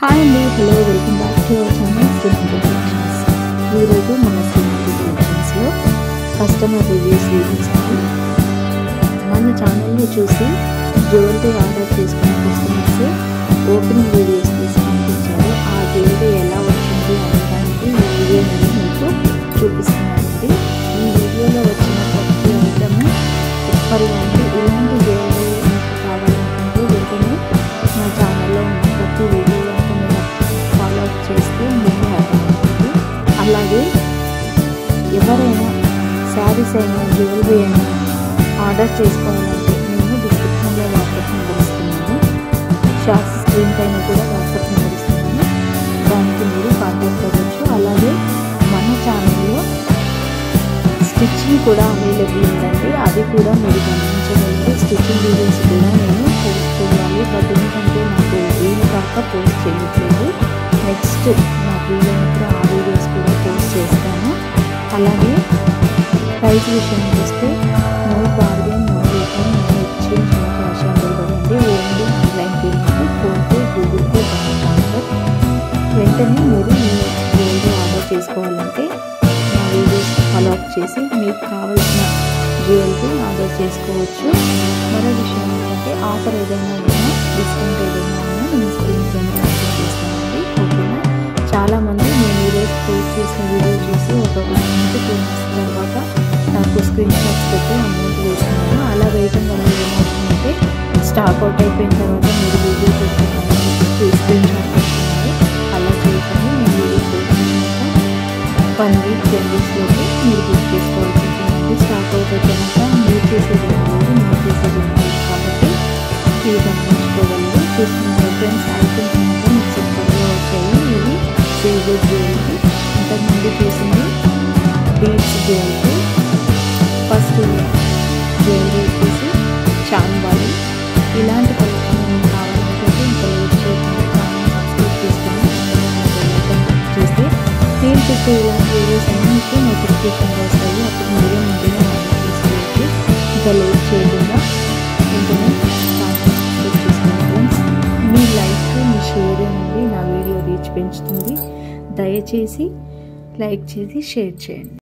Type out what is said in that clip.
Hi అండి, hello, welcome back to our channel Srimanthi collections. ఈరోజు మన శ్రీమంతి కలెక్షన్స్లో కస్టమర్ రివ్యూస్ అండి. మన ఛానల్ని చూసి జ్యువెలరీ ఆర్డర్ చేసుకున్న కస్టమర్స్ ఓపెనింగ్ వీడియోస్ తీసి పంపించారు. ఆ జ్యువెలరీ ఎలా వచ్చింది అనడానికి ఈ వీడియో నేను మీకు చూపిస్తున్నానండి. ఈ వీడియోలో వచ్చిన ప్రతి ఐటమ్ సూపర్గా ఉంది. ఇలాంటి జ్యువెలరీ కావాలనుకుంటే వెంటనే మా ఛానల్లో ఉన్న ప్రతి వీడియో ఫాలో అప్ చేస్తే ముందు అర్థమవుతుంది. అలాగే ఎవరైనా శారీస్ అయినా జ్యువెలరీ అయినా ఆర్డర్ చేసుకోవాలంటే నేను డిస్క్రిప్షన్లో వాట్సాప్ నెంబర్ ఇస్తున్నాను. షార్ట్స్ స్క్రీన్ పైన కూడా వాట్సాప్ నెంబర్ ఇస్తున్నాను. దానికి మీరు కాంటాక్ట్ అవ్వచ్చు. అలాగే మన ఛానల్లో స్టిచ్చింగ్ కూడా అవైలబుల్ ఉందండి. అది కూడా మీరు గమనించగలరు. స్టిచ్చింగ్ వీడియోస్ కూడా నేను పోస్ట్ చేయాలి, బట్ ఎందుకంటే నాకు వీలు కాక పోస్ట్ చేయట్లేదు. నెక్స్ట్ నాకు వీలైనప్పుడు ఆ వీడియోస్ కూడా పోస్ట్ చేస్తాను. అలాగే ప్రైస్ విషయానికి వస్తే no bargain, no return, no exchange, no cash on delivery అండి. Only online payment, PhonePe, Google Pay, bank transfer. వెంటనే మీరు ఈ జ్యువెలరీ ఆర్డర్ చేసుకోవాలంటే నా వీడియోస్ ఫాలో అప్ చేసి మీకు కావాల్సిన జ్యువెలరీ ఆర్డర్ చేసుకోవచ్చు. మరో విషయం ఏంటంటే ఆఫర్ ఏదైనా ఉన్నా, డిస్కౌంట్ ఏదైనా ఉన్నా నేను స్క్రీన్ పైన మెన్షన్ చేస్తానండి. ఓకేనా? చాలామంది నేను ఈరోజు పోస్ట్ చేసిన వీడియో చూసి ఒక 1 మంత్ 2 months తర్వాత నాకు స్క్రీన్ షాట్స్ పెట్టి అమౌంట్ వేస్తున్నాను. అలా వేయటం వల్ల ఏమవుతుందంటే స్టాక్ అవుట్ అయిపోయిన తర్వాత మీరు వీడియో పెట్టుకున్నాను స్క్రీన్ షాట్ పెట్టుకున్నారు. అలా చేయకుండా నేను వీడియో చేసినాక 1 week 10 daysలోకి మీరు బుక్ చేసుకోవాల్సి ఉంటుందండి. స్టాక్ అవుట్ అయిపోయినాక మీరు చేసేది లేదు, నేను చేసేది లేదు. కాబట్టి ఇది గమనించుకోగలరు. చూస్తున్నారు ఫ్రెండ్స్, ఐటమ్స్ మాత్రం మీకు సూపర్గా వచ్చాయి. ఇది సిల్వర్ జ్యువెలరీ, ఇంతకుముందు చూసింది బీడ్స్ జ్యువెలరీ. ఫస్ట్ జ్యువెలరీ వచ్చేసి చాన్బాలి. ఇలాంటి కలెక్షన్ కావాలనుకుంటే ఇంకా లేట్ చేయకుండా ఛానల్ సబ్స్క్రైబ్ చేసుకొని చేస్తే నేను చెప్పే ఇలాంటి వీడియోస్ అన్నీ మీకు నోటిఫికేషన్గా వస్తాయి. అప్పుడు మీరే ముందుగా ఆర్డర్ చేసుకోవచ్చు. ఇంకా లేట్ చేయకుండా వెంటనే ఛానల్ సబ్స్క్రైబ్ చేసుకోండి ఫ్రెండ్స్. మీ లైక్, మీ షేర్ అనేది నా వీడియో రీచ్ పెంచుతుంది. దయచేసి లైక్ చేసి షేర్ చేయండి.